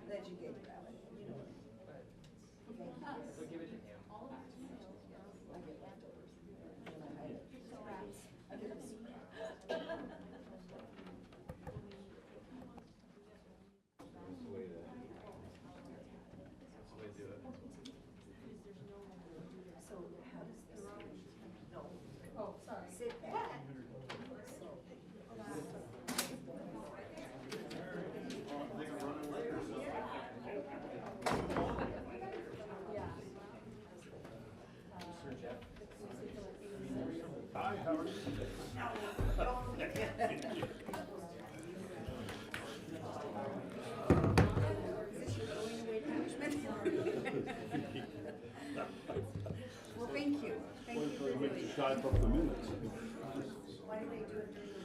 That you gave that one. So give it to him. I get leftovers. And I hide it. I get the scraps. That's the way to do it. So how does this? No. Oh, sorry. Sit back. Hi, how are you? Well, thank you. Thank you for doing it. Type up the minutes. Why do they do it during the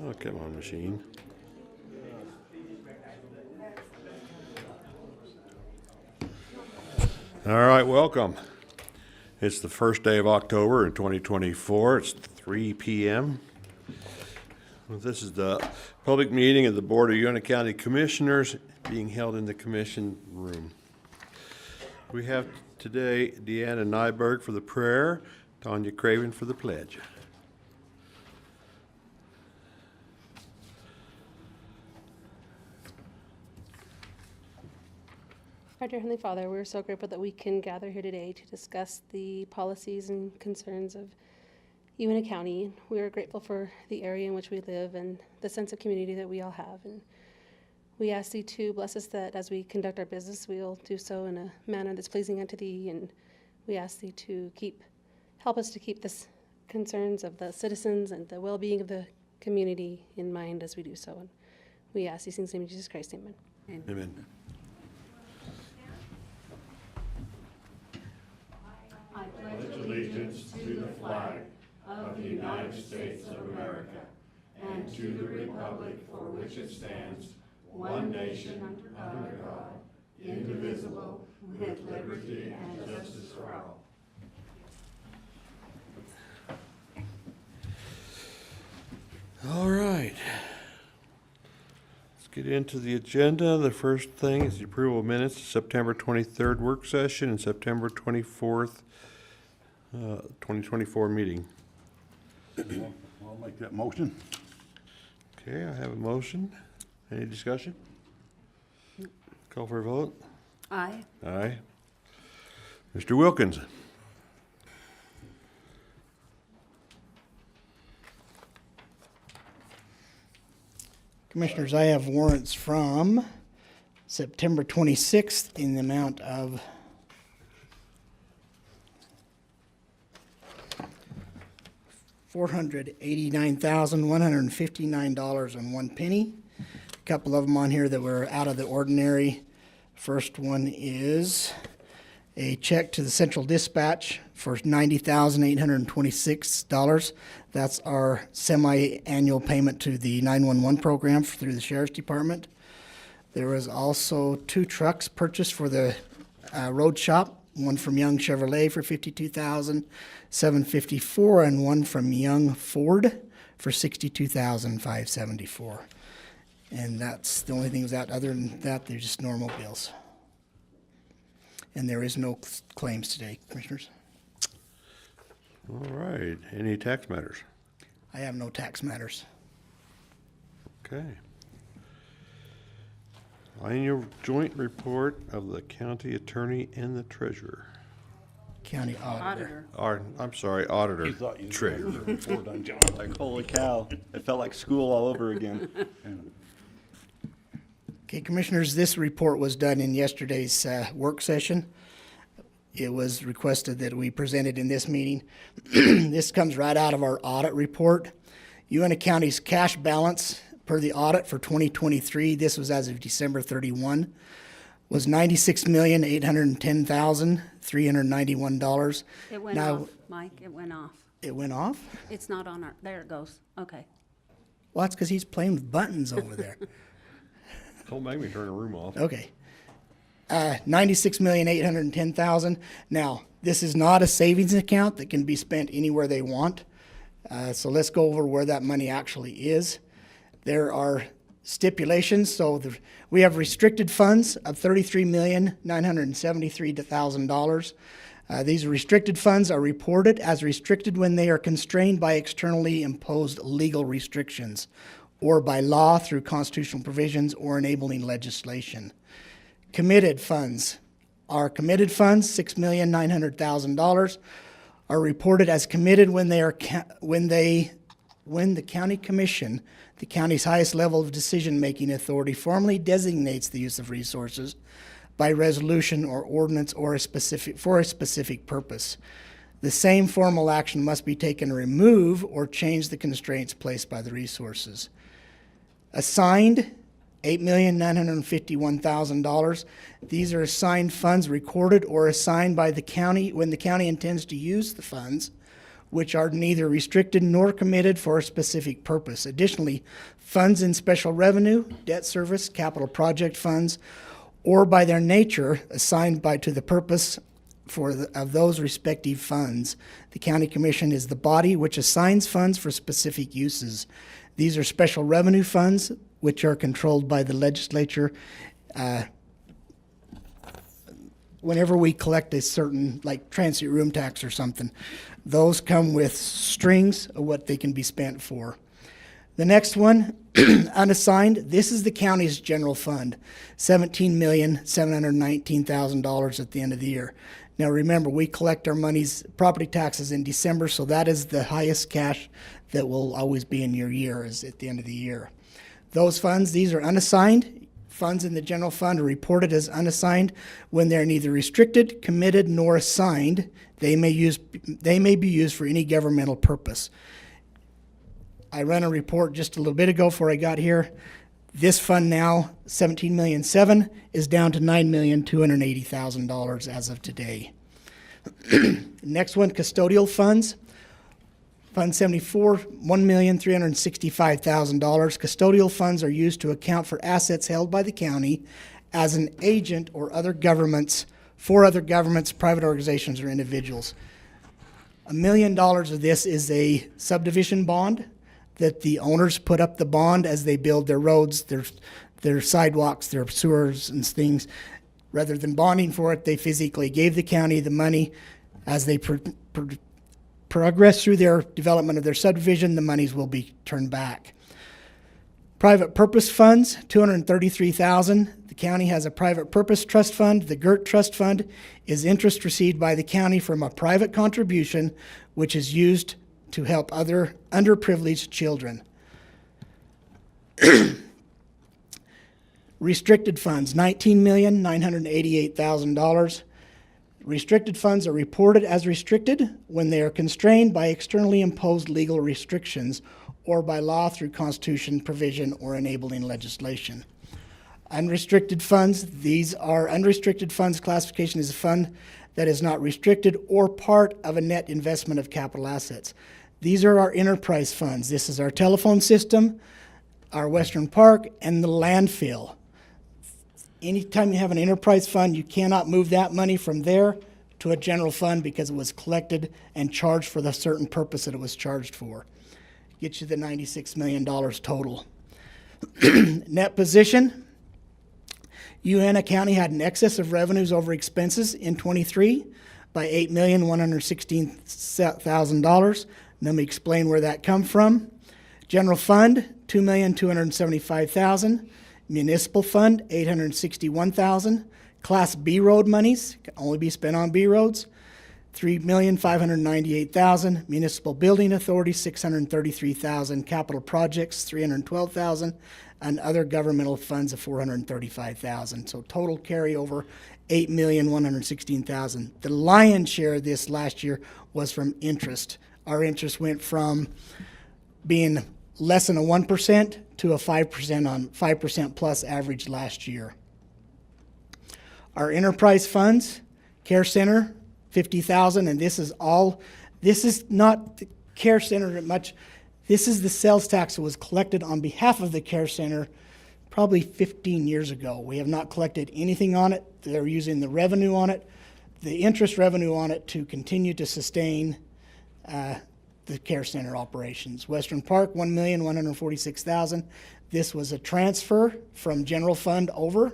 Oh, come on, machine. All right, welcome. It's the first day of October in 2024. It's 3 p.m. This is the public meeting of the Board of Uintah County Commissioners being held in the Commission Room. We have today Deanna Nyberg for the prayer, Tonya Craven for the pledge. Our dear Heavenly Father, we're so grateful that we can gather here today to discuss the policies and concerns of Uintah County. We are grateful for the area in which we live and the sense of community that we all have. And we ask Thee to bless us that as we conduct our business, we'll do so in a manner that's pleasing unto Thee. And we ask Thee to help us to keep the concerns of the citizens and the well-being of the community in mind as we do so. And we ask these things in the name of Jesus Christ. Amen. Amen. I pledge allegiance to the flag of the United States of America and to the republic for which it stands, one nation, under God, indivisible, with liberty and justice for all. All right. Let's get into the agenda. The first thing is the approval of minutes, September 23rd work session and September 24th, 2024 meeting. I'll make that motion. Okay, I have a motion. Any discussion? Call for a vote. Aye. Aye. Mr. Wilkins. Commissioners, I have warrants from September 26th in the amount of $489,159.01. A couple of them on here that were out of the ordinary. First one is a check to the Central Dispatch for $90,826. That's our semi-annual payment to the 911 program through the Sheriff's Department. There was also 2 trucks purchased for the road shop, one from Young Chevrolet for $52,754 and one from Young Ford for $62,574. And that's the only thing was out. Other than that, they're just normal bills. And there is no claims today, Commissioners. All right. Any tax matters? I have no tax matters. Okay. Annual joint report of the county attorney and the treasurer. County Auditor. I'm sorry, auditor. You thought you Treasurer. before done, John. Like, holy cow, it felt like school all over again. Okay, Commissioners, this report was done in yesterday's work session. It was requested that we present it in this meeting. This comes right out of our audit report. Uintah County's cash balance per the audit for 2023, this was as of December 31, was $96,810,391. It went Now, off, Mike, it went off. it went off? It's not on our, there it goes, okay. Well, that's because he's playing with buttons over there. Don't make me turn the room off. Okay. $96,810,000. Now, this is not a savings account that can be spent anywhere they want. So let's go over where that money actually is. There are stipulations. So we have restricted funds of $33,973,000. These restricted funds are reported as restricted when they are constrained by externally imposed legal restrictions or by law through constitutional provisions or enabling legislation. Committed funds. Our committed funds, $6,900,000, are reported as committed when the county commission, the county's highest level of decision-making authority, formally designates the use of resources by resolution or ordinance or for a specific purpose. The same formal action must be taken to remove or change the constraints placed by the resources. Assigned, $8,951,000. These are assigned funds recorded or assigned by the county when the county intends to use the funds, which are neither restricted nor committed for a specific purpose. Additionally, funds in special revenue, debt service, capital project funds, or by their nature assigned to the purpose of those respective funds. The county commission is the body which assigns funds for specific uses. These are special revenue funds, which are controlled by the legislature. Whenever we collect a certain, like transient room tax or something, those come with strings of what they can be spent for. The next one, unassigned, this is the county's general fund, $17,719,000 at the end of the year. Now remember, we collect our property taxes in December, so that is the highest cash that will always be in your year, is at the end of the year. Those funds, these are unassigned. Funds in the general fund are reported as unassigned when they're neither restricted, committed, nor assigned. They may be used for any governmental purpose. I ran a report just a little bit ago before I got here. This fund now, $17,700,000, is down to $9,280,000 as of today. Next one, custodial funds. Fund 74, $1,365,000. Custodial funds are used to account for assets held by the county as an agent or for other governments, private organizations, or individuals. $1 million of this is a subdivision bond that the owners put up the bond as they build their roads, their sidewalks, their sewers and things. Rather than bonding for it, they physically gave the county the money. As they progress through their development of their subdivision, the monies will be turned back. Private purpose funds, $233,000. The county has a private purpose trust fund. The GERT trust fund is interest received by the county from a private contribution, which is used to help other underprivileged children. Restricted funds, $19,988,000. Restricted funds are reported as restricted when they are constrained by externally imposed legal restrictions or by law through constitution, provision, or enabling legislation. Unrestricted funds, these are unrestricted funds classification is a fund that is not restricted or part of a net investment of capital assets. These are our enterprise funds. This is our telephone system, our Western Park, and the landfill. Anytime you have an enterprise fund, you cannot move that money from there to a general fund because it was collected and charged for the certain purpose that it was charged for. Gets you the $96 million total. Net position, Uintah County had an excess of revenues over expenses in 23 by $8,116,000. Let me explain where that come from. General fund, $2,275,000. Municipal fund, $861,000. Class B road monies can only be spent on B roads, $3,598,000. Municipal building authority, $633,000. Capital projects, $312,000, and other governmental funds of $435,000. So total carryover, $8,116,000. The lion's share of this last year was from interest. Our interest went from being less than a 1% to a 5% on 5% plus average last year. Our enterprise funds, care center, $50,000, and this is not the care center much. This is the sales tax that was collected on behalf of the care center probably 15 years ago. We have not collected anything on it. They're using the revenue on it, the interest revenue on it to continue to sustain the care center operations. Western Park, $1,146,000. This was a transfer from general fund over.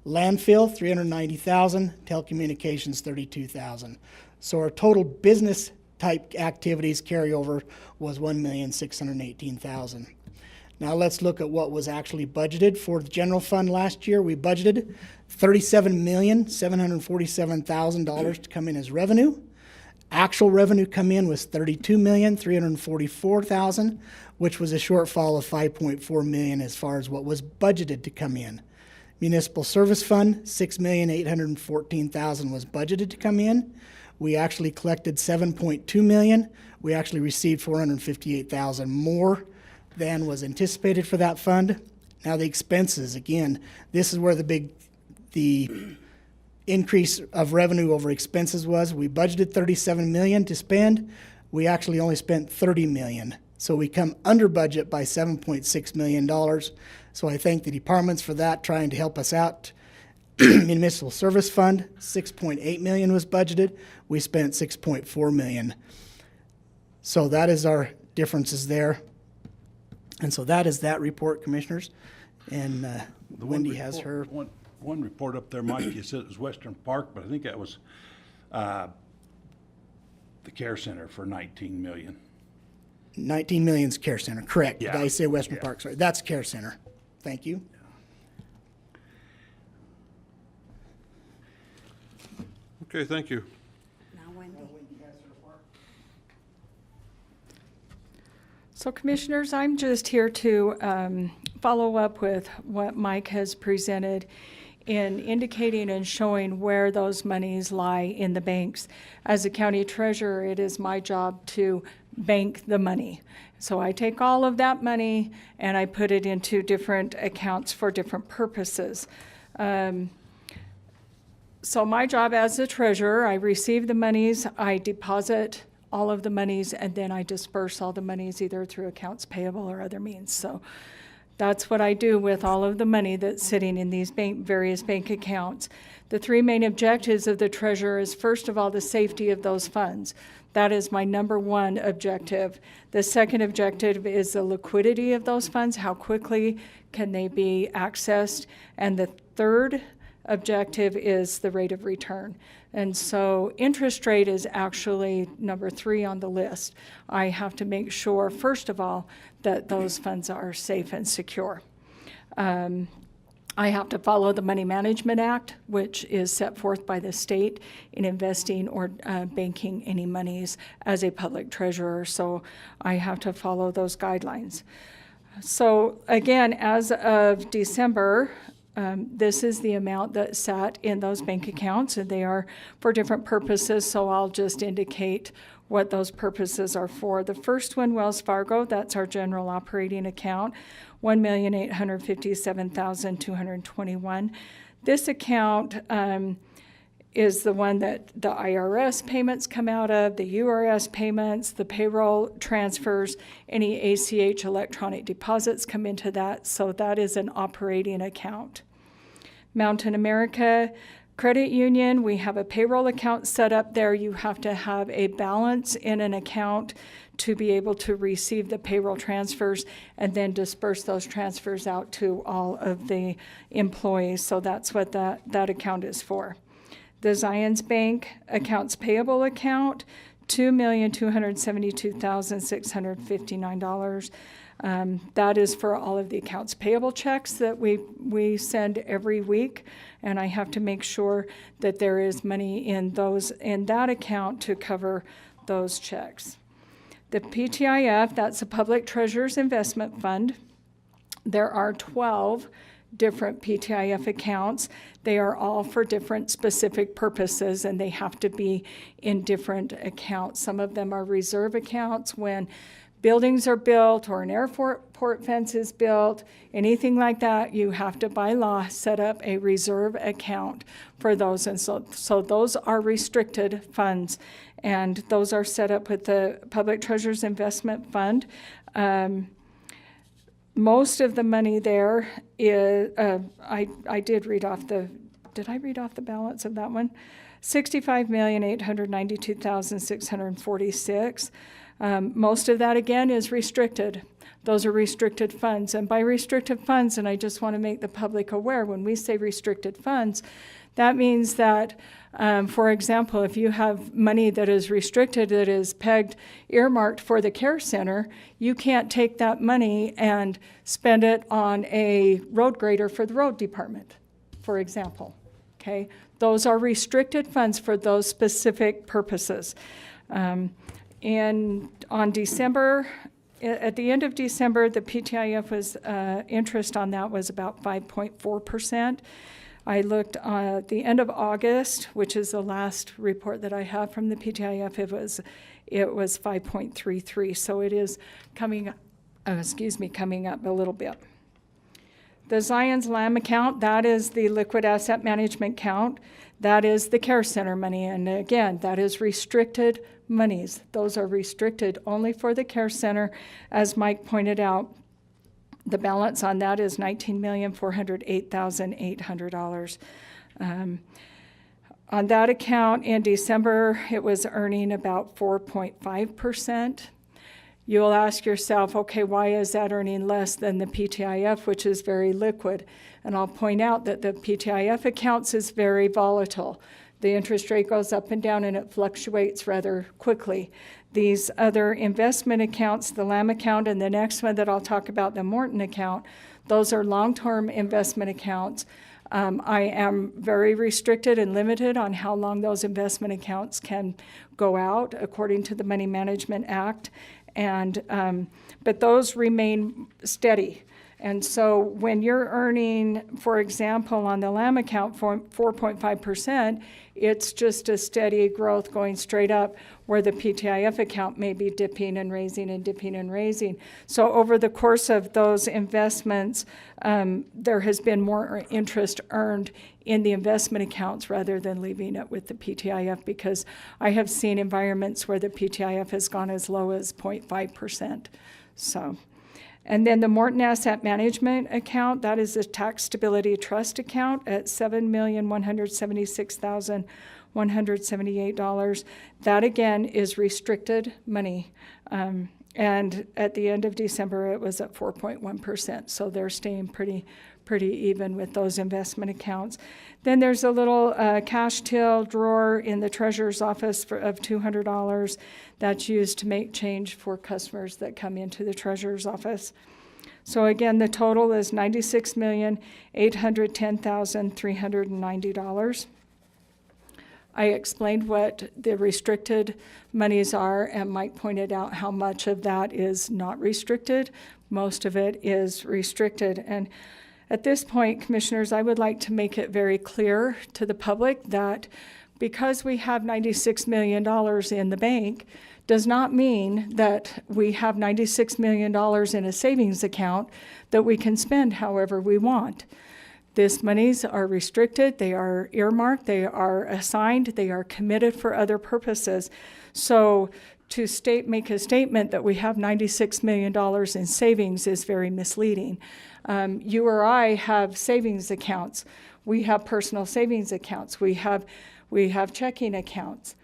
Landfill, $390,000. Telecommunications, $32,000. So our total business type activities carryover was $1,618,000. Now let's look at what was actually budgeted for the general fund last year. We budgeted $37,747,000 to come in as revenue. Actual revenue come in was $32,344,000, which was a shortfall of $5.4 million as far as what was budgeted to come in. Municipal Service Fund, $6,814,000 was budgeted to come in. We actually collected $7.2 million. We actually received $458,000 more than was anticipated for that fund. Now the expenses, again, this is where the increase of revenue over expenses was. We budgeted $37 million to spend. We actually only spent $30 million. So we come under budget by $7.6 million. So I thank the departments for that, trying to help us out. Municipal Service Fund, $6.8 million was budgeted. We spent $6.4 million. So that is our differences there. And so that is that report, Commissioners. And Wendy has her. One report up there, Mike, you said it was Western Park, but I think that was the care center for $19 million. 19 million's care center, correct. Yeah. Did I say Western Yeah. Park? Sorry, that's care center. Thank you. Okay, thank you. So Commissioners, I'm just here to follow up with what Mike has presented in indicating and showing where those monies lie in the banks. As a county treasurer, it is my job to bank the money. So I take all of that money and I put it into different accounts for different purposes. So my job as a treasurer, I receive the monies, I deposit all of the monies, and then I disperse all the monies either through accounts payable or other means. So that's what I do with all of the money that's sitting in these various bank accounts. The three main objectives of the treasurer is, first of all, the safety of those funds. That is my number one objective. The second objective is the liquidity of those funds. How quickly can they be accessed? And the third objective is the rate of return. And so interest rate is actually number 3 on the list. I have to make sure, first of all, that those funds are safe and secure. I have to follow the Money Management Act, which is set forth by the state in investing or banking any monies as a public treasurer. So I have to follow those guidelines. So again, as of December, this is the amount that sat in those bank accounts, and they are for different purposes, so I'll just indicate what those purposes are for. The first one, Wells Fargo, that's our general operating account, $1,857,221. This account is the one that the IRS payments come out of, the URS payments, the payroll transfers, any ACH electronic deposits come into that, so that is an operating account. Mountain America Credit Union, we have a payroll account set up there. You have to have a balance in an account to be able to receive the payroll transfers and then disperse those transfers out to all of the employees, so that's what that account is for. The Zions Bank accounts payable account, $2,272,659. That is for all of the accounts payable checks that we send every week, and I have to make sure that there is money in that account to cover those checks. The PTIF, that's a Public Treasurer's Investment Fund. There are 12 different PTIF accounts. They are all for different specific purposes, and they have to be in different accounts. Some of them are reserve accounts when buildings are built or an airport fence is built, anything like that, you have to, by law, set up a reserve account for those. And so those are restricted funds, and those are set up with the Public Treasurer's Investment Fund. Most of the money there is, I did read off the balance of that one? $65,892,646. Most of that, again, is restricted. Those are restricted funds. And by restricted funds, and I just want to make the public aware, when we say restricted funds, that means that, for example, if you have money that is restricted, that is pegged, earmarked for the care center, you can't take that money and spend it on a road grader for the road department, for example. Okay? Those are restricted funds for those specific purposes. And on December, at the end of December, the PTIF was, interest on that was about 5.4%. I looked at the end of August, which is the last report that I have from the PTIF, it was 5.33, so it is coming up a little bit. The Zion's LAM account, that is the liquid asset management account. That is the care center money, and again, that is restricted monies. Those are restricted only for the care center. As Mike pointed out, the balance on that is $19,408,800. On that account in December, it was earning about 4.5%. You'll ask yourself, okay, why is that earning less than the PTIF, which is very liquid? And I'll point out that the PTIF accounts is very volatile. The interest rate goes up and down and it fluctuates rather quickly. These other investment accounts, the LAM account and the next one that I'll talk about, the Morton account, those are long-term investment accounts. I am very restricted and limited on how long those investment accounts can go out according to the Money Management Act. And but those remain steady. And so when you're earning, for example, on the LAM account 4.5%, it's just a steady growth going straight up, where the PTIF account may be dipping and raising and dipping and raising. So over the course of those investments, there has been more interest earned in the investment accounts rather than leaving it with the PTIF, because I have seen environments where the PTIF has gone as low as 0.5%. So. And then the Morton Asset Management account, that is a tax stability trust account at $7,176,178. That again is restricted money. And at the end of December, it was at 4.1%. So they're staying pretty even with those investment accounts. Then there's a little cash till drawer in the treasurer's office of $200 that's used to make change for customers that come into the treasurer's office. So again, the total is $96,810,390. I explained what the restricted monies are, and Mike pointed out how much of that is not restricted. Most of it is restricted. And at this point, Commissioners, I would like to make it very clear to the public that because we have $96 million in the bank does not mean that we have $96 million in a savings account that we can spend however we want. These monies are restricted, they are earmarked, they are assigned, they are committed for other purposes. So to make a statement that we have $96 million in savings is very misleading. You or I have savings accounts. We have personal savings accounts. We have checking accounts.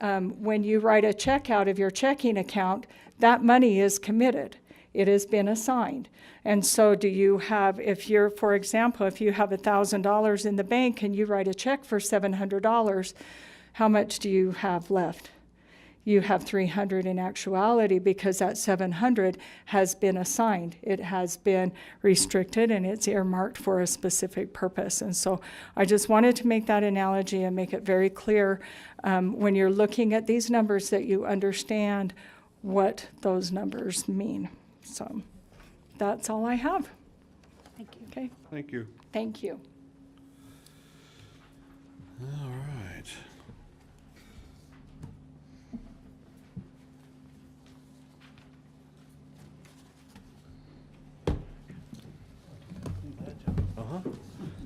When you write a check out of your checking account, that money is committed. It has been assigned. And so do you have, for example, if you have $1,000 in the bank and you write a check for $700, how much do you have left? You have $300 in actuality, because that $700 has been assigned. It has been restricted and it's earmarked for a specific purpose. And so I just wanted to make that analogy and make it very clear when you're looking at these numbers that you understand what those numbers mean. So that's all I have. Thank you. Okay. Thank you. Thank you. All right.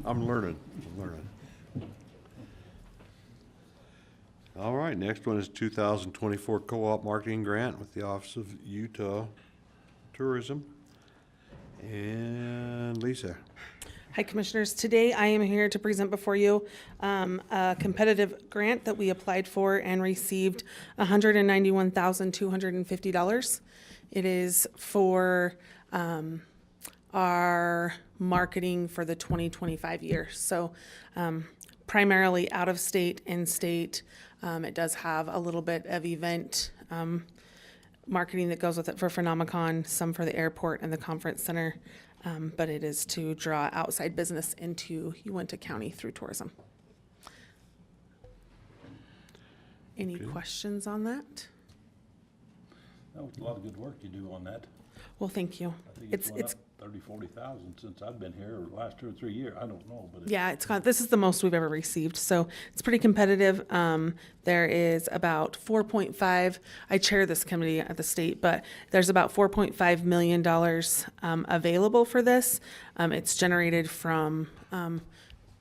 I'm learning. All right, next one is 2024 Co-op Marketing Grant with the Office of Utah Tourism. And Lisa. Hi, Commissioners. Today I am here to present before you a competitive grant that we applied for and received $191,250. It is for our marketing for the 2025 year. So primarily out of state, in-state. It does have a little bit of event marketing that goes with it for Phenomenon, some for the airport and the conference center. But it is to draw outside business into Uintah County through tourism. Any questions on that? That was a lot of good work you do on that. Well, thank you. I think it's went up 30, 40,000 since I've been here, or the last 2 or 3 years. I don't know, but Yeah, this is the most we've ever received, so it's pretty competitive. There is about 4.5, I chair this committee at the state, but there's about $4.5 million available for this. It's generated from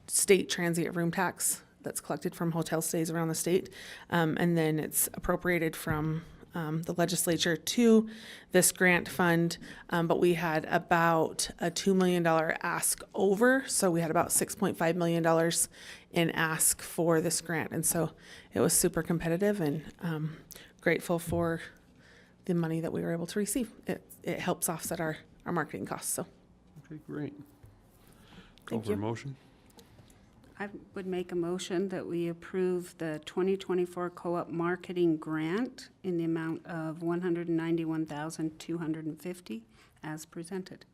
state transient room tax that's collected from hotel stays around the state, and then it's appropriated from the legislature to this grant fund, but we had about a $2 million ask over, so we had about $6.5 million in ask for this grant, and so it was super competitive, and grateful for the money that we were able to receive. It helps offset our marketing costs. So, Okay, great. Call Thank for a you. motion. I would make a motion that we approve the 2024 co-op marketing grant in the amount of $191,250 as presented.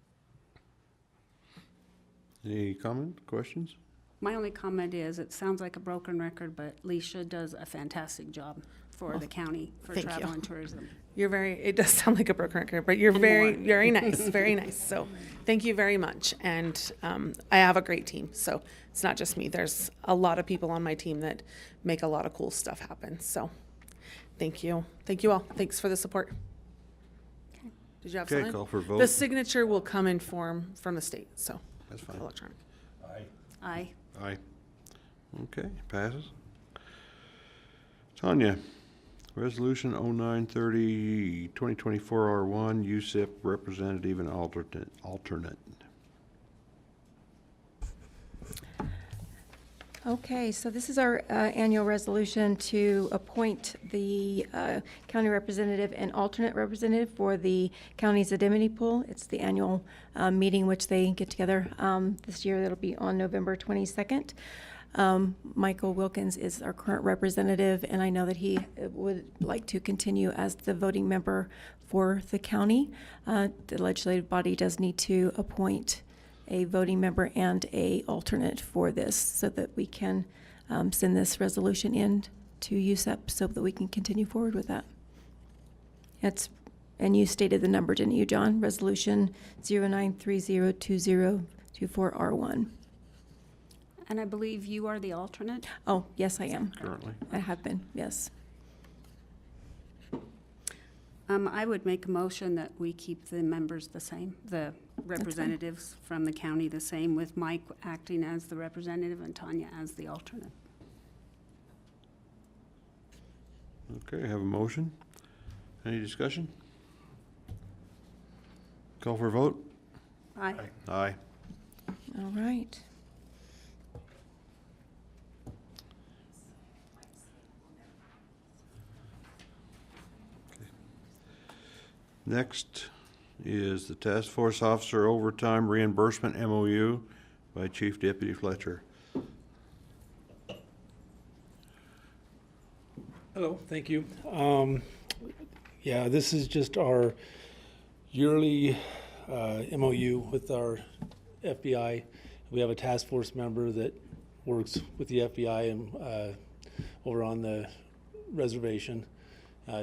Any comment, questions? My only comment is, it sounds like a broken record, but Lesha does a fantastic job for the county for thank travel you. and tourism. It does sound like a broken record, but you're And very, more. very nice, very nice. So thank you very much. And I have a great team. So it's not just me. There's a lot of people on my team that make a lot of cool stuff happen. So thank you. Thank you all. Thanks for the support. Did you have Okay, something? call for a vote. The signature will come in form from the state, so That's fine. electronic. Aye. Aye. Okay, passes. Tonya, Resolution 0930, 2024 R1, USIP representative and alternate. Okay, so this is our annual resolution to appoint the county representative and alternate representative for the county's indemnity pool. It's the annual meeting which they get together this year. That'll be on November 22nd. Michael Wilkins is our current representative, and I know that he would like to continue as the voting member for the county. The legislative body does need to appoint a voting member and a alternate for this so that we can send this resolution in to USEP so that we can continue forward with that. And you stated the number, didn't you, John? Resolution 09302024R1. And I believe you are the alternate? Oh, yes, I am. Currently. I have been, yes. I would make a motion that we keep the members the same, the representatives from the county the same, with Mike acting as the representative and Tonya as the alternate. Okay, have a motion. Any discussion? Call for a vote? Aye. Aye. All right. Next is the Task Force Officer Overtime Reimbursement MOU by Chief Deputy Fletcher. Hello, thank you. Yeah, this is just our yearly MOU with our FBI. We have a task force member that works with the FBI and over on the reservation,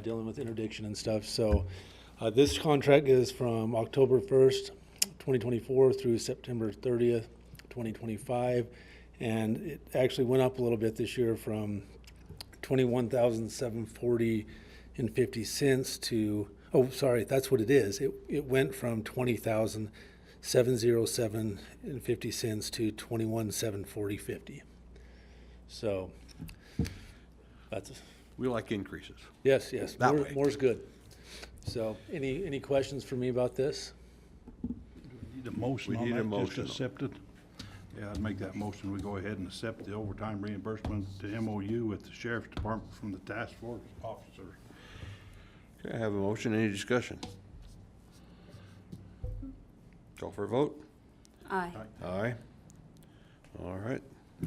dealing with interdiction and stuff. So this contract is from October 1st, 2024 through September 30th, 2025. And it actually went up a little bit this year from $21,740.50 to, oh, sorry, that's what it is. It went from $20,707.50 to $21,740.50. So that's, We like increases. yes, That way. more's good. So any questions for me about this? Need a motion We on need a that, just motion. accept it. Yeah, I'd make that motion. We go ahead and accept the overtime reimbursement to MOU with the Sheriff's Department from the task force officers. Okay, I have a motion. Any discussion? Call for a vote. Aye. Aye. All right.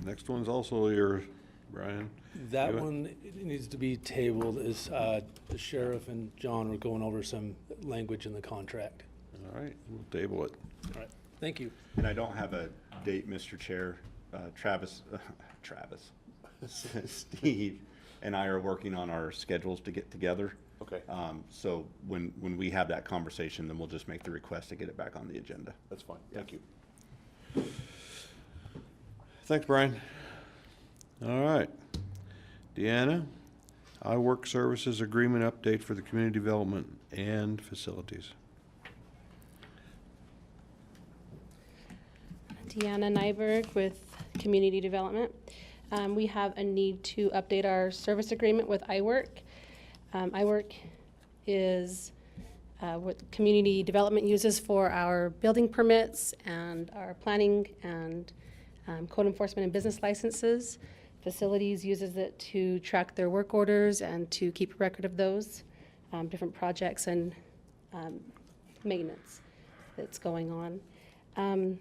Next one's also yours, Brian. That You- one needs to be tabled as the sheriff and John are going over some language in the contract. All right, we'll table it. All right, thank you. And I don't have a date, Mr. Chair. Travis, Steve and I are working on our schedules to get together. Okay. So when we have that conversation, then we'll just make the request to get it back on the agenda. That's fine. Thank you. Thanks, Brian. All right. Deanna, IWORQ Services Agreement Update for the Community Development and Facilities. Deanna Nyberg with Community Development. We have a need to update our service agreement with IWORQ. IWORQ is what community development uses for our building permits and our planning and code enforcement and business licenses. Facilities uses it to track their work orders and to keep a record of those, different projects and maintenance that's going on.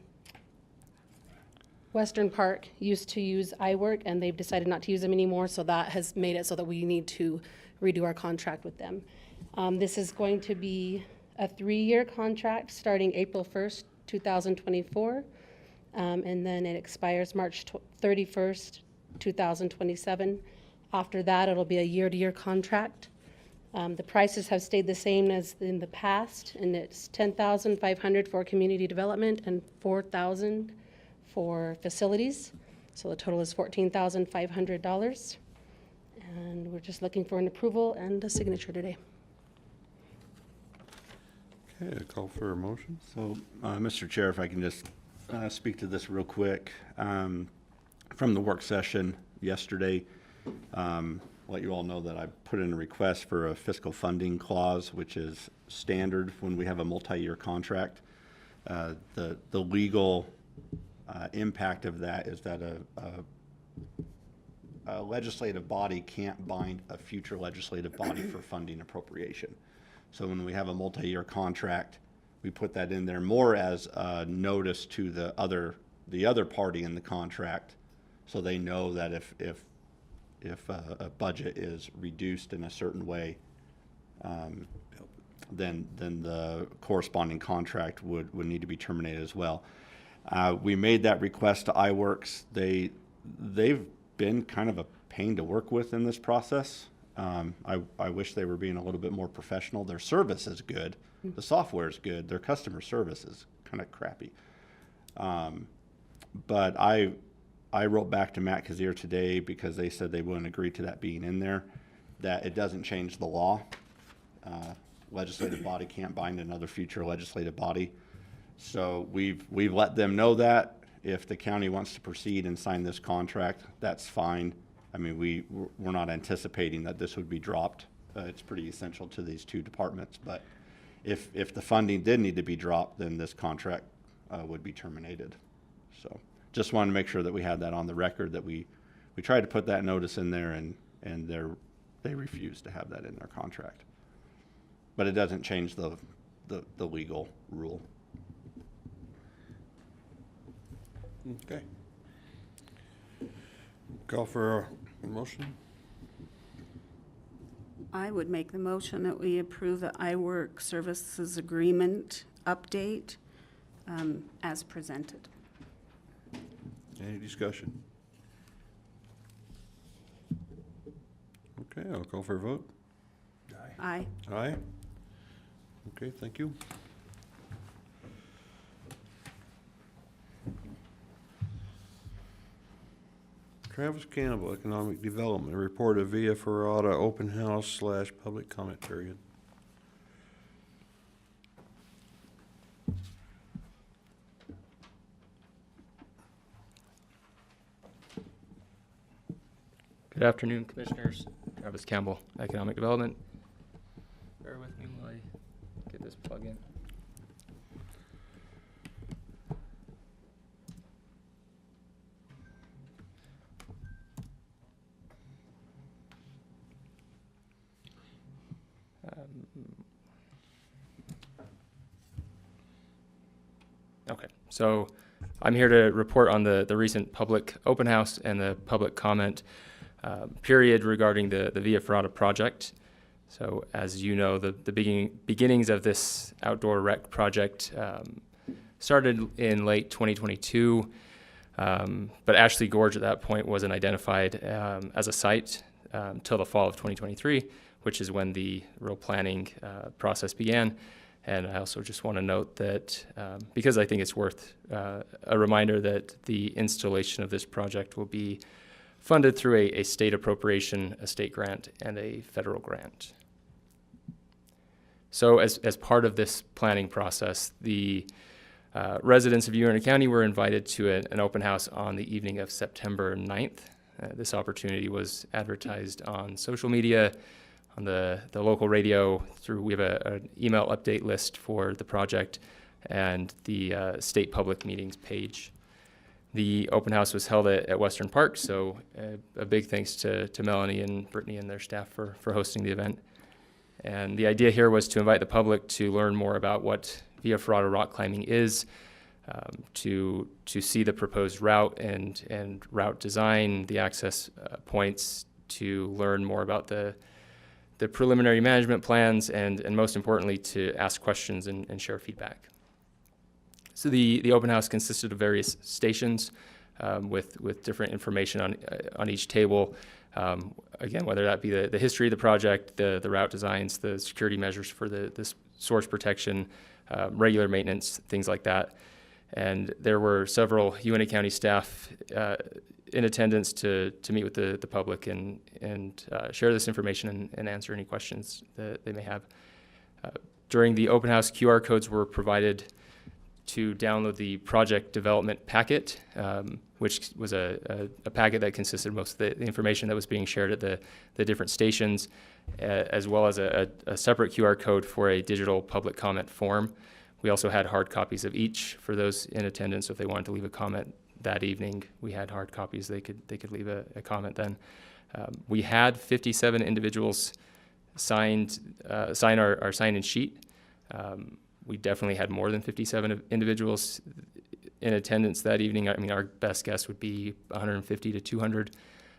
Western Park used to use IWORQ, and they've decided not to use them anymore, so that has made it so that we need to redo our contract with them. This is going to be a 3-year contract starting April 1st, 2024, and then it expires March 31st, 2027. After that, it'll be a year-to-year contract. The prices have stayed the same as in the past, and it's $10,500 for community development and $4,000 for facilities. So the total is $14,500. And we're just looking for an approval and a signature today. Okay, I call for a motion. So, Mr. Chair, if I can just speak to this real quick. From the work session yesterday, let you all know that I put in a request for a fiscal funding clause, which is standard when we have a multi-year contract. The legal impact of that is that a legislative body can't bind a future legislative body for funding appropriation. So when we have a multi-year contract, we put that in there more as a notice to the other party in the contract, so they know that if a budget is reduced in a certain way, then the corresponding contract would need to be terminated as well. We made that request to IWORQs. They've been kind of a pain to work with in this process. I wish they were being a little bit more professional. Their service is good. The software is good. Their customer service is kind of crappy. But I wrote back to Matt Kazir today because they said they wouldn't agree to that being in there, that it doesn't change the law. Legislative body can't bind another future legislative body. So we've let them know that. If the county wants to proceed and sign this contract, that's fine. I mean, we're not anticipating that this would be dropped. It's pretty essential to these two departments. But if the funding did need to be dropped, then this contract would be terminated. So just wanted to make sure that we had that on the record, that we tried to put that notice in there, and they refused to have that in their contract. But it doesn't change the legal rule. Okay. Call for a motion. I would make the motion that we approve the IWORQ Services Agreement update as presented. Any discussion? Okay, I'll call for a vote. Aye. Aye. Okay, thank you. Travis Campbell, Economic Development, report of Via Ferrata open house / public comment period. Good afternoon, Commissioners. Travis Campbell, Economic Development. Bear with me while I get this plug in. Okay, so I'm here to report on the recent public open house and the public comment period regarding the Via Ferrata project. So as you know, the beginnings of this outdoor rec project started in late 2022, but Ashley Gorge at that point wasn't identified as a site till the fall of 2023, which is when the real planning process began. And I also just want to note that, because I think it's worth a reminder that the installation of this project will be funded through a state appropriation, a state grant, and a federal grant. So as part of this planning process, the residents of Uintah County were invited to an open house on the evening of September 9th. This opportunity was advertised on social media, on the local radio, we have an email update list for the project, and the state public meetings page. The open house was held at Western Park, so a big thanks to Melanie and Brittany and their staff for hosting the event. And the idea here was to invite the public to learn more about what Via Ferrata rock climbing is, to see the proposed route and route design, the access points, to learn more about the preliminary management plans, and most importantly, to ask questions and share feedback. So the open house consisted of various stations with different information on each table. Again, whether that be the history of the project, the route designs, the security measures for the source protection, regular maintenance, things like that. And there were several Uintah County staff in attendance to meet with the public and share this information and answer any questions that they may have. During the open house, QR codes were provided to download the project development packet, which was a packet that consisted of most of the information that was being shared at the different stations, as well as a separate QR code for a digital public comment form. We also had hard copies of each for those in attendance. So if they wanted to leave a comment that evening, we had hard copies. They could leave a comment then. We had 57 individuals sign our sign-in sheet. We definitely had more than 57 individuals in attendance that evening. I mean, our best guess would be 150 to 200,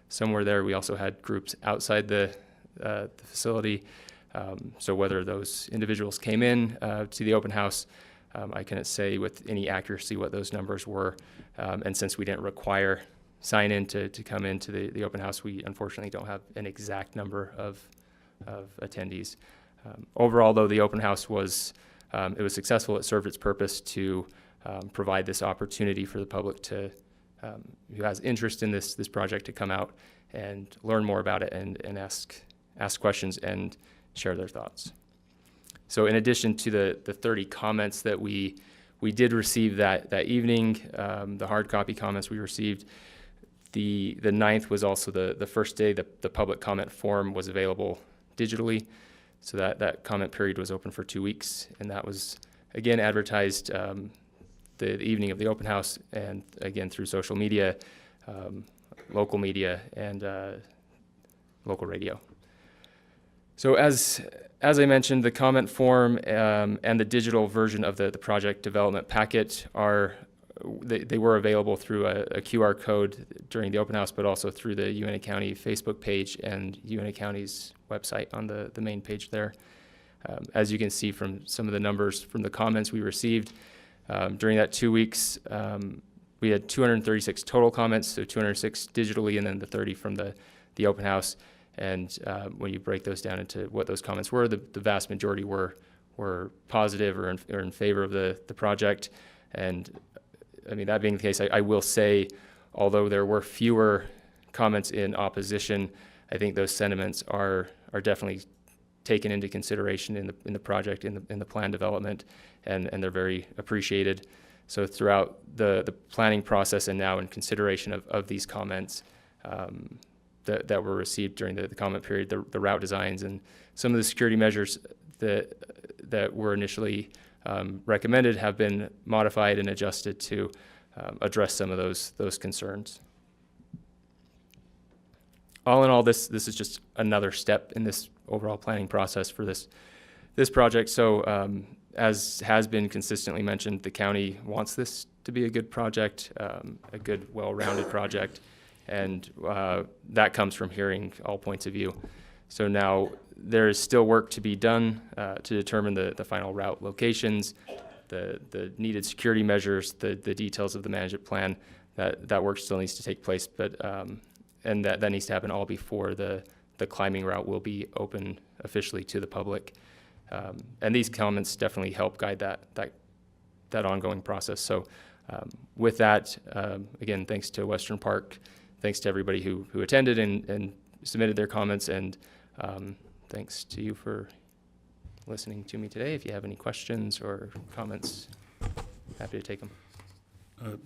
somewhere there. We also had groups outside the facility. So whether those individuals came in to the open house, I couldn't say with any accuracy what those numbers were. And since we didn't require sign-in to come into the open house, we unfortunately don't have an exact number of attendees. Overall, though, the open house was successful. It served its purpose to provide this opportunity for the public who has interest in this project to come out and learn more about it and ask questions and share their thoughts. So in addition to the 30 comments that we did receive that evening, the hard copy comments we received, the 9th was also the first day the public comment form was available digitally. So that comment period was open for 2 weeks, and that was, again, advertised the evening of the open house, and again through social media, local media, and local radio. So as I mentioned, the comment form and the digital version of the project development packet they were available through a QR code during the open house, but also through the Uintah County Facebook page and Uintah County's website on the main page there. As you can see from some of the numbers from the comments we received, during that 2 weeks, we had 236 total comments, so 206 digitally and then the 30 from the open house. And when you break those down into what those comments were, the vast majority were positive or in favor of the project. And I mean, that being the case, I will say, although there were fewer comments in opposition, I think those sentiments are definitely taken into consideration in the project, in the plan development, and they're very appreciated. So throughout the planning process and now in consideration of these comments that were received during the comment period, the route designs and some of the security measures that were initially recommended have been modified and adjusted to address some of those concerns. All in all, this is just another step in this overall planning process for this project. So as has been consistently mentioned, the county wants this to be a good project, a good, well-rounded project, and that comes from hearing all points of view. So now there is still work to be done to determine the final route locations, the needed security measures, the details of the management plan. That work still needs to take place, but and that needs to happen all before the climbing route will be open officially to the public. And these comments definitely help guide that ongoing process. So with that, again, thanks to Western Park, thanks to everybody who attended and submitted their comments, and thanks to you for listening to me today. If you have any questions or comments, happy to take them.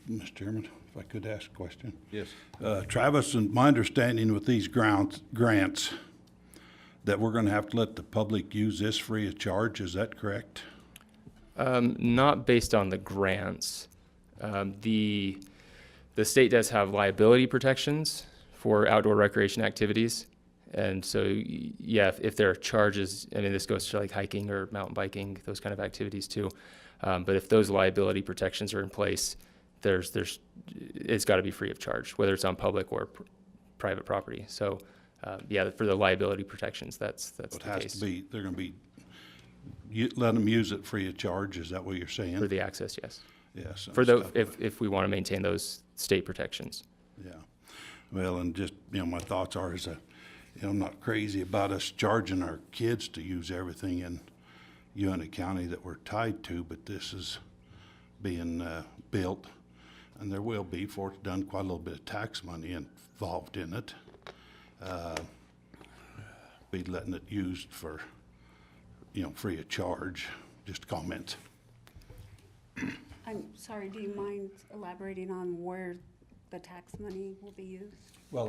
Mr. Chairman, if I could ask a question. Yes. Travis, and my understanding with these grants, that we're gonna have to let the public use this free of charge, is that correct? Not based on the grants. The state does have liability protections for outdoor recreation activities. And so, yeah, if there are charges, I mean, this goes to like hiking or mountain biking, those kind of activities too. But if those liability protections are in place, it's got to be free of charge, whether it's on public or private property. So, yeah, for the liability protections, that's the case. It has to be, they're gonna be, let them use it free of charge, is that what you're saying? For the access, yes. Yes. For those, if we want to maintain those state protections. Yeah. Well, and just, my thoughts are is that, I'm not crazy about us charging our kids to use everything in Uintah County that we're tied to, but this is being built, and there will be, for it's done, quite a little bit of tax money involved in it. Be letting it used for, free of charge. Just comment. I'm sorry, do you mind elaborating on where the tax money will be used? Well,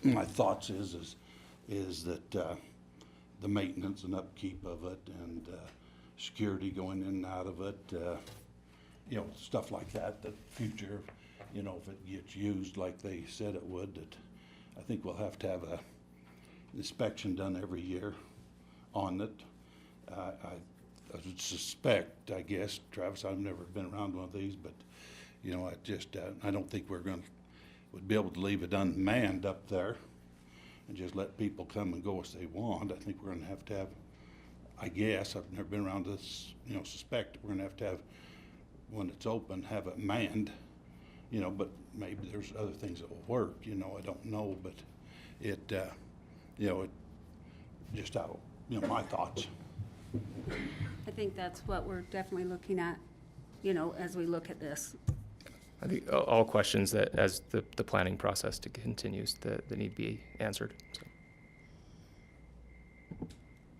my thoughts is that the maintenance and upkeep of it, and security going in and out of it, stuff like that, the future, if it gets used like they said it would, that I think we'll have to have a inspection done every year on it. I would suspect, I guess, Travis, I've never been around one of these, but, I don't think would be able to leave it unmanned up there and just let people come and go as they want. I think we're gonna have to have, I guess, I've never been around this, suspect we're gonna have to have, when it's open, have it manned, but maybe there's other things that will work, I don't know, but it just out, my thoughts. I think that's what we're definitely looking at, as we look at this. I think all questions that, as the planning process continues, that need to be answered. So.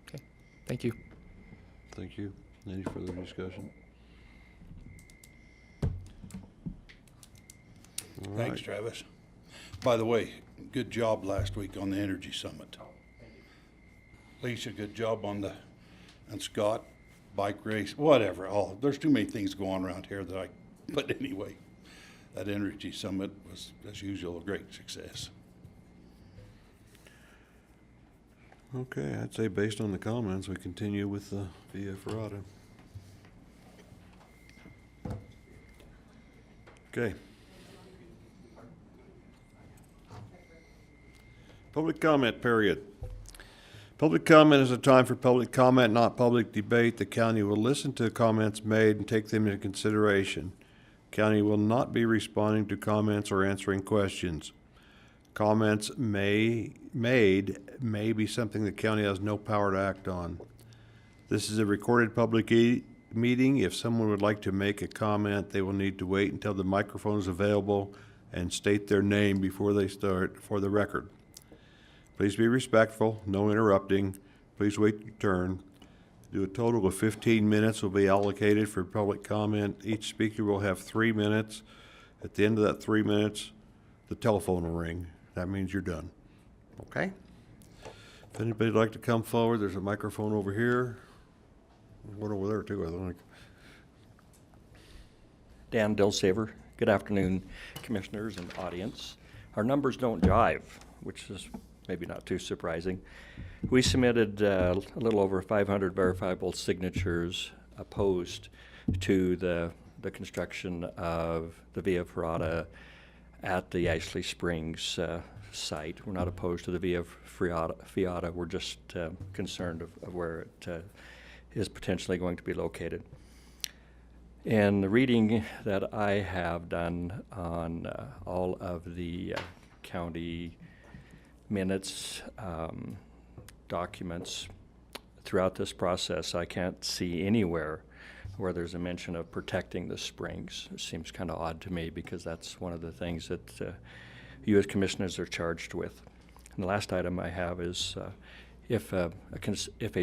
Okay, thank you. Thank you. Any further discussion? All Thanks, right. Travis. By the way, good job last week on the Energy Summit. Lesha, good job and Scott, bike race, whatever. There's too many things going on around here but anyway, that Energy Summit was, as usual, a great success. Okay, I'd say based on the comments, we continue with the Via Ferrata. Okay. Public comment period. Public comment is a time for public comment, not public debate. The county will listen to comments made and take them into consideration. County will not be responding to comments or answering questions. Comments made may be something the county has no power to act on. This is a recorded public meeting. If someone would like to make a comment, they will need to wait until the microphone is available and state their name before they start for the record. Please be respectful, no interrupting. Please wait your turn. A total of 15 minutes will be allocated for public comment. Each speaker will have 3 minutes. At the end of that 3 minutes, the telephone will ring. That means you're done. Okay? If anybody'd like to come forward, there's a microphone over here. One over there too, I think. Dan Dilsaver. Good afternoon, commissioners and audience. Our numbers don't jive, which is maybe not too surprising. We submitted a little over 500 verifiable signatures opposed to the construction of the Via Ferrata at the Ashley Springs site. We're not opposed to the Via Ferrata. We're just concerned of where it is potentially going to be located. And the reading that I have done on all of the county minutes, documents throughout this process, I can't see anywhere where there's a mention of protecting the springs. It seems kind of odd to me because that's one of the things that you as commissioners are charged with. And the last item I have is if a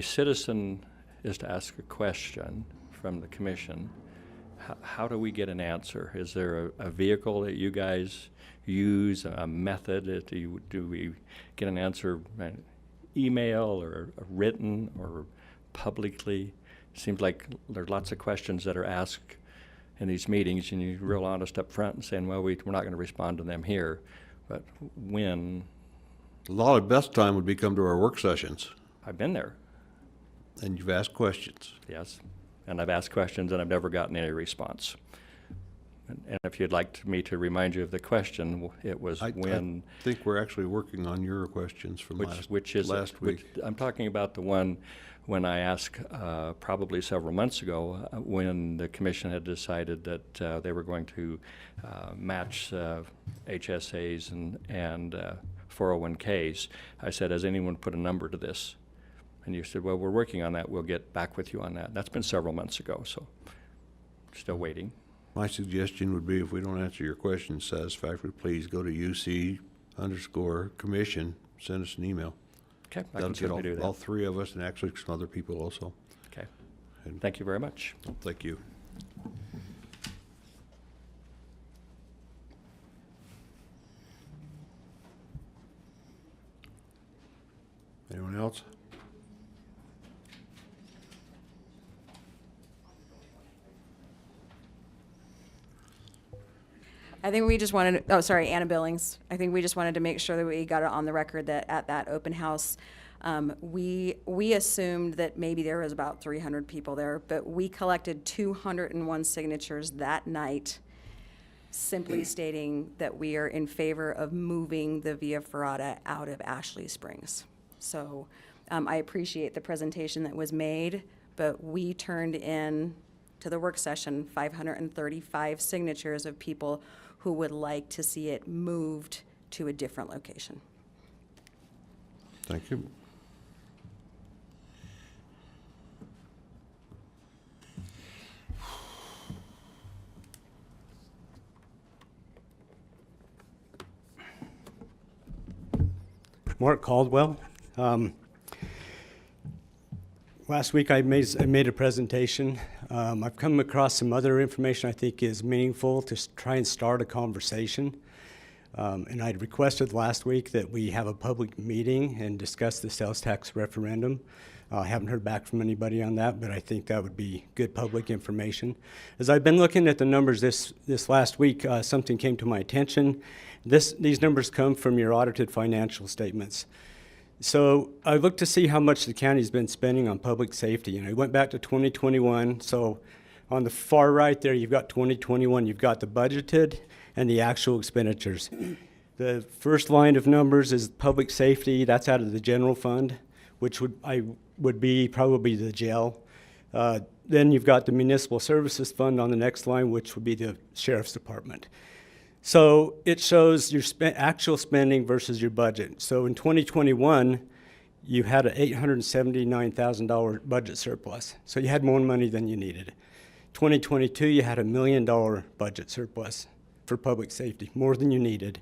citizen is to ask a question from the commission, how do we get an answer? Is there a vehicle that you guys use, a method? Do we get an answer, email or written or publicly? Seems like there's lots of questions that are asked in these meetings, and you're real honest up front and saying, well, we're not going to respond to them here. But when? A lot of best time would be come to our work sessions, I've been there. and you've asked questions. Yes, and I've asked questions and I've never gotten any response. And if you'd like me to remind you of the question, it was when. I think we're actually working on your questions from last week. I'm talking about the one when I asked probably several months ago when the commission had decided that they were going to match HSAs and 401ks. I said, has anyone put a number to this? And you said, well, we're working on that. We'll get back with you on that. That's been several months ago, so still waiting. My suggestion would be if we don't answer your question satisfactorily, please go to UC_commission, send us an email. Okay, I That'll can certainly do get that. all three of us and actually some other people also. Okay, And thank you very much. thank you. Anyone else? I think we just wanted, Anna Billings. I think we just wanted to make sure that we got it on the record that at that open house, we assumed that maybe there was about 300 people there, but we collected 201 signatures that night, simply stating that we are in favor of moving the Via Ferrata out of Ashley Springs. So I appreciate the presentation that was made, but we turned in to the work session 535 signatures of people who would like to see it moved to a different location. Thank you. Mark Caldwell. Last week I made a presentation. I've come across some other information I think is meaningful to try and start a conversation. And I'd requested last week that we have a public meeting and discuss the sales tax referendum. I haven't heard back from anybody on that, but I think that would be good public information. As I've been looking at the numbers this last week, something came to my attention. These numbers come from your audited financial statements. So I looked to see how much the county's been spending on public safety, and I went back to 2021. So on the far right there, you've got 2021. You've got the budgeted and the actual expenditures. The first line of numbers is public safety. That's out of the general fund, which would be probably the jail. Then you've got the municipal services fund on the next line, which would be the sheriff's department. So it shows your actual spending versus your budget. So in 2021, you had an $879,000 budget surplus. So you had more money than you needed. 2022, you had $1 million budget surplus for public safety, more than you needed.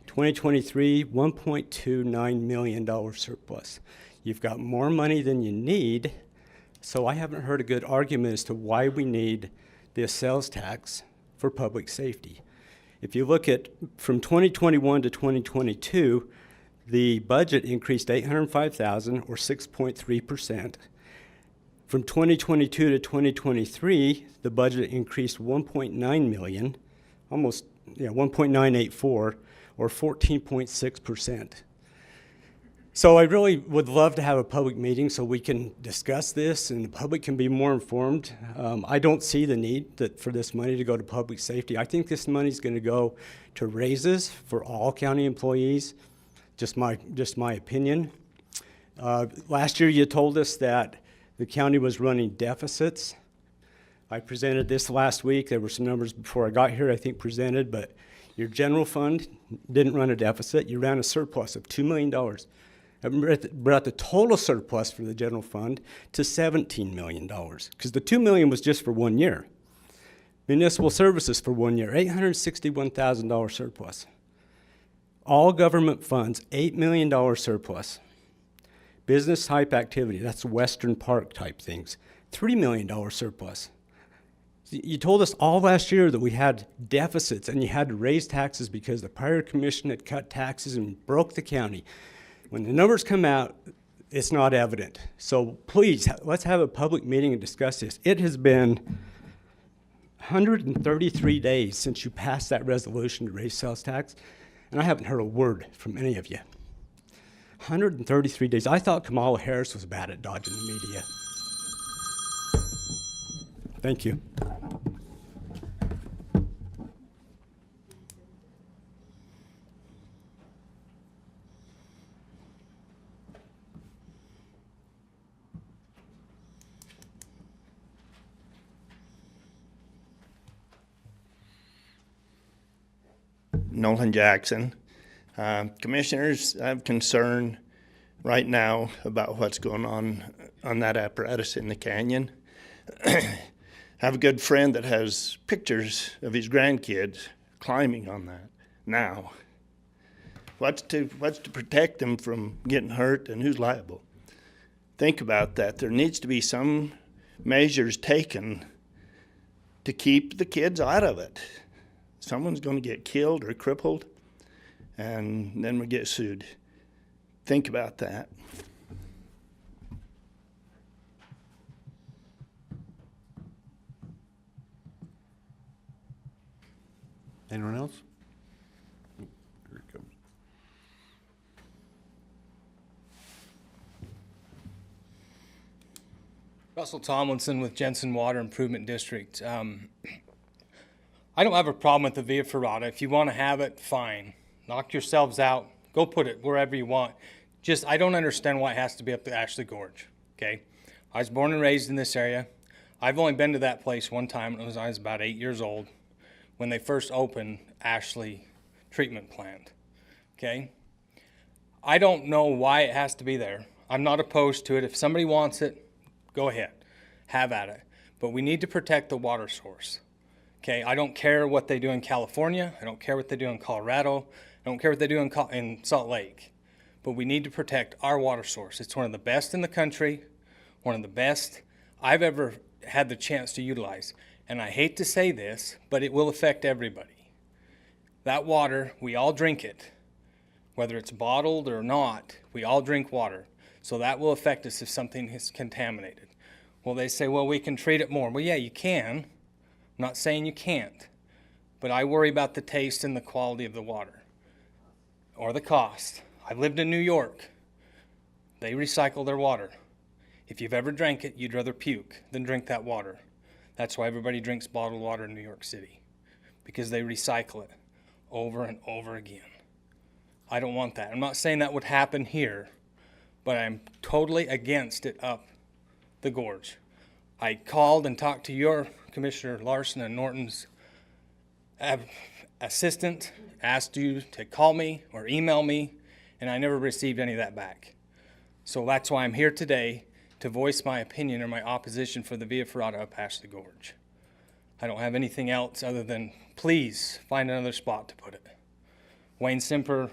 2023, $1.29 million surplus. You've got more money than you need. So I haven't heard a good argument as to why we need this sales tax for public safety. If you look at from 2021 to 2022, the budget increased $805,000 or 6.3%. From 2022 to 2023, the budget increased $1.9 million, almost 1.984 or 14.6%. So I really would love to have a public meeting so we can discuss this and the public can be more informed. I don't see the need for this money to go to public safety. I think this money is going to go to raises for all county employees. Just my opinion. Last year you told us that the county was running deficits. I presented this last week. There were some numbers before I got here, I think, presented, but your general fund didn't run a deficit. You ran a surplus of $2 million. Brought the total surplus for the general fund to $17 million, because the $2 million was just for 1 year. Municipal services for 1 year, $861,000 surplus. All government funds, $8 million surplus. Business type activity, that's Western Park type things, $3 million surplus. You told us all last year that we had deficits and you had to raise taxes because the prior commission had cut taxes and broke the county. When the numbers come out, it's not evident. So please, let's have a public meeting and discuss this. It has been 133 days since you passed that resolution to raise sales tax, and I haven't heard a word from any of you. 133 days. I thought Kamala Harris was bad at dodging the media. Thank you. Nolan Jackson. Commissioners, I have concern right now about what's going on that apparatus in the canyon. I have a good friend that has pictures of his grandkids climbing on that now. What's to protect them from getting hurt, and who's liable? Think about that. There needs to be some measures taken to keep the kids out of it. Someone's going to get killed or crippled, and then we get sued. Think about that. Anyone else? Here it comes. Russell Tomlinson with Jensen Water Improvement District. I don't have a problem with the Via Ferrata. If you want to have it, fine. Knock yourselves out. Go put it wherever you want. Just, I don't understand why it has to be up the Ashley Gorge, okay? I was born and raised in this area. I've only been to that place one time. I was about 8 years old when they first opened Ashley Treatment Plant, okay? I don't know why it has to be there. I'm not opposed to it. If somebody wants it, go ahead. Have at it. But we need to protect the water source. Okay, I don't care what they do in California. I don't care what they do in Colorado. I don't care what they do in Salt Lake. But we need to protect our water source. It's one of the best in the country, one of the best I've ever had the chance to utilize. And I hate to say this, but it will affect everybody. That water, we all drink it. Whether it's bottled or not, we all drink water. So that will affect us if something is contaminated. Well, they say, well, we can treat it more. Well, yeah, you can. I'm not saying you can't, but I worry about the taste and the quality of the water or the cost. I've lived in New York. They recycle their water. If you've ever drank it, you'd rather puke than drink that water. That's why everybody drinks bottled water in New York City, because they recycle it over and over again. I don't want that. I'm not saying that would happen here, but I'm totally against it up the gorge. I called and talked to your Commissioner Larson and Norton's assistant, asked you to call me or email me, and I never received any of that back. So that's why I'm here today, to voice my opinion or my opposition for the Via Ferrata up Ashley Gorge. I don't have anything else other than please find another spot to put it. Wayne Simper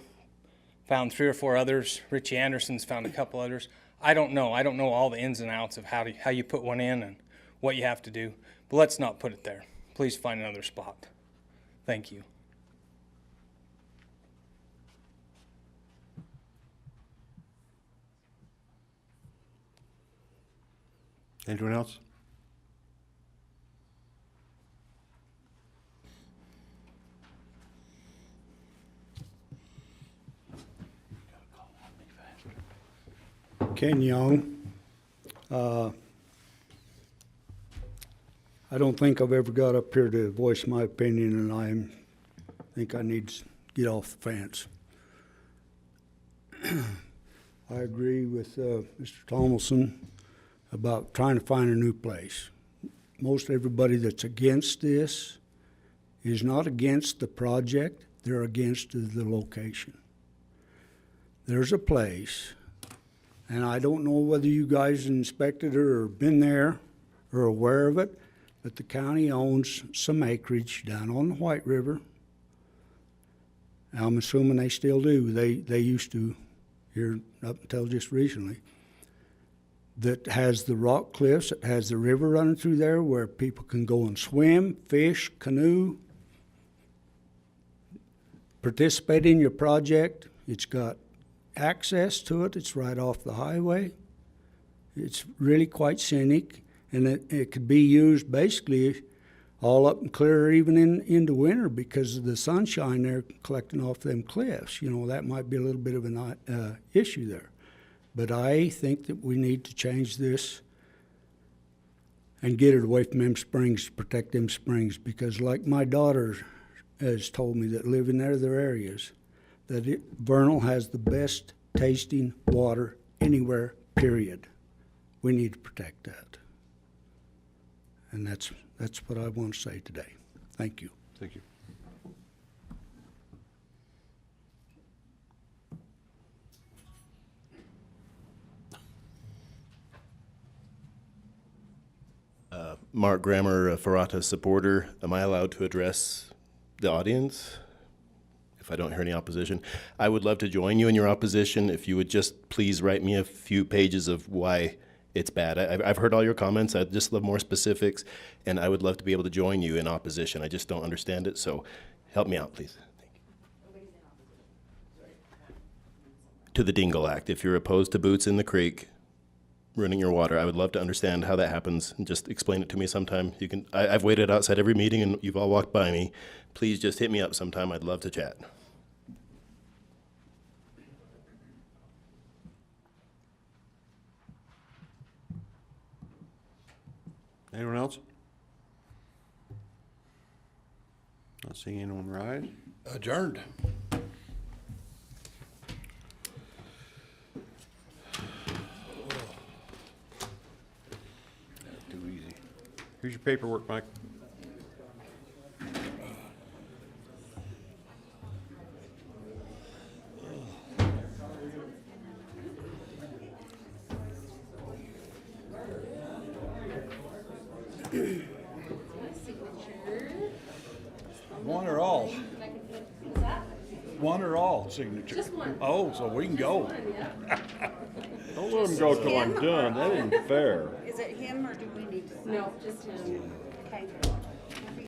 found 3 or 4 others. Richie Anderson's found a couple others. I don't know all the ins and outs of how you put one in and what you have to do. But let's not put it there. Please find another spot. Thank you. Anyone else? Ken Young. I don't think I've ever got up here to voice my opinion, and I think I need to get off the fence. I agree with Mr. Tomlinson about trying to find a new place. Most everybody that's against this is not against the project, they're against the location. There's a place, and I don't know whether you guys inspected it or been there or aware of it, but the county owns some acreage down on the White River. I'm assuming they still do. They used to, here up until just recently, that has the rock cliffs, it has the river running through there where people can go and swim, fish, canoe, participate in your project. It's got access to it. It's right off the highway. It's really quite scenic, and it could be used basically all up and clear even into winter because of the sunshine there collecting off them cliffs. You know, that might be a little bit of an issue there. But I think that we need to change this and get it away from them springs, protect them springs, because like my daughter has told me that live in their areas, that Vernal has the best tasting water anywhere, period. We need to protect that. And that's what I want to say today. Thank you. Thank you. Mark Grammer, a Ferrata supporter. Am I allowed to address the audience if I don't hear any opposition? I would love to join you in your opposition if you would just please write me a few pages of why it's bad. I've heard all your comments. I'd just love more specifics, and I would love to be able to join you in opposition. I just don't understand it, so help me out, please. Thank you. To the Dingle Act, if you're opposed to boots in the creek running your water, I would love to understand how that happens, and just explain it to me sometime. You can. I've waited outside every meeting, and you've all walked by me. Please just hit me up sometime. I'd love to chat. Anyone else? Not seeing anyone rise. Adjourned. Too easy. Here's your paperwork, Mike. One or all? One or all signature? Just one. Oh, so we can go. Don't let him go till I'm done. That isn't fair. Is it him or do we need to? No, just him. Okay.